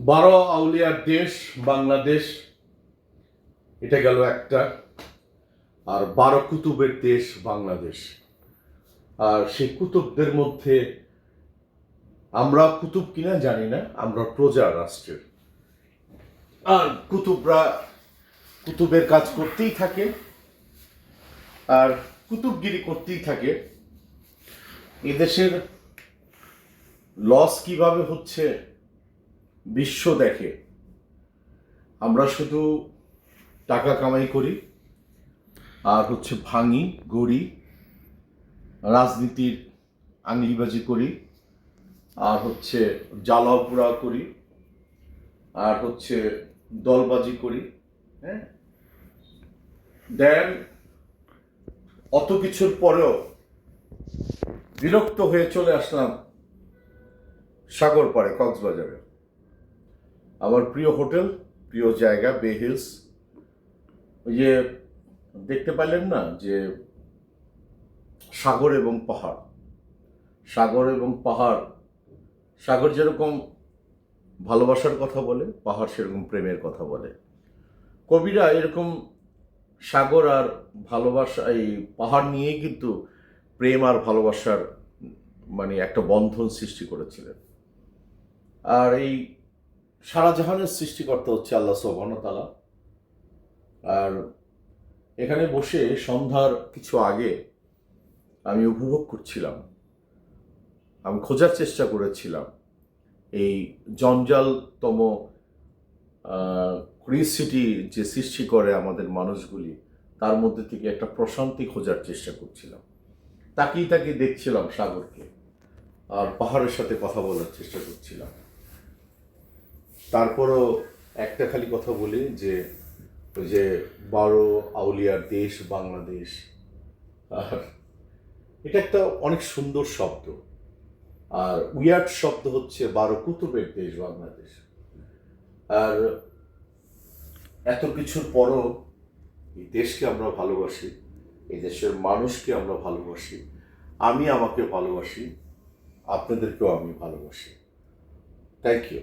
12 আউলিয়ার দেশ বাংলাদেশ, এটা গেল একটা। আর 12 কুতুবের দেশ বাংলাদেশ। আর সেই কুতুবদের মধ্যে আমরা কুতুব কিনা জানি না, আমরা প্রজা রাষ্ট্রের। আর কুতুবরা কুতুবের কাজ করতেই থাকে আর কুতুবগিরি করতেই থাকে। এদেশের লস কিভাবে হচ্ছে বিশ্ব দেখে। আমরা শুধু টাকা কামাই করি আর ভাঙি গড়ি, রাজনীতির আঙিলবাজি করি, আর জ্বালাও পোড়া করি, আর দলবাজি করি। হ্যাঁ, দেন অত কিছুর পরেও বিরক্ত হয়ে চলে আসলাম সাগর পাড়ে, কক্সবাজারে। আমার প্রিয় হোটেল, প্রিয় জায়গা বে হিলস। ওই যে দেখতে পাইলেন না যে সাগর এবং পাহাড়, সাগর এবং পাহাড়। সাগর যেরকম ভালোবাসার কথা বলে, পাহাড় সেরকম প্রেমের কথা বলে। কবিরা এরকম সাগর আর ভালোবাসা, এই পাহাড় নিয়েই কিন্তু প্রেম আর ভালোবাসার একটা বন্ধন সৃষ্টি করেছিলেন। আর এই সারা জাহানের সৃষ্টিকর্তা হচ্ছে আল্লাহ সুবহানাহু ওয়া তাআলা। আর এখানে বসে সন্ধ্যার কিছু আগে আমি উপভোগ করছিলাম, আমি খোঁজার চেষ্টা করেছিলাম এই জঞ্জালতম ক্রিয়েসিটি যে সৃষ্টি করে আমাদের মানুষগুলি, তার মধ্যে থেকে একটা প্রশান্তি খোঁজার চেষ্টা করছিলাম। তাকিয়ে তাকিয়ে দেখছিলাম সাগরকে আর পাহাড়ের সাথে কথা বলার চেষ্টা করছিলাম। তারপরও একটা খালি কথা বলি যে ওই যে 12 আউলিয়ার দেশ বাংলাদেশ, আর এটা একটা অনেক সুন্দর শব্দ। আর উইয়ার্ড শব্দ হচ্ছে 12 কুতুবের দেশ বাংলাদেশ। আর এত কিছুর পরও এই দেশকে আমরা ভালোবাসি, এই দেশের মানুষকে আমরা ভালোবাসি। আমি আমাকে ভালোবাসি, আপনাদেরকেও আমি ভালোবাসি। Thank you.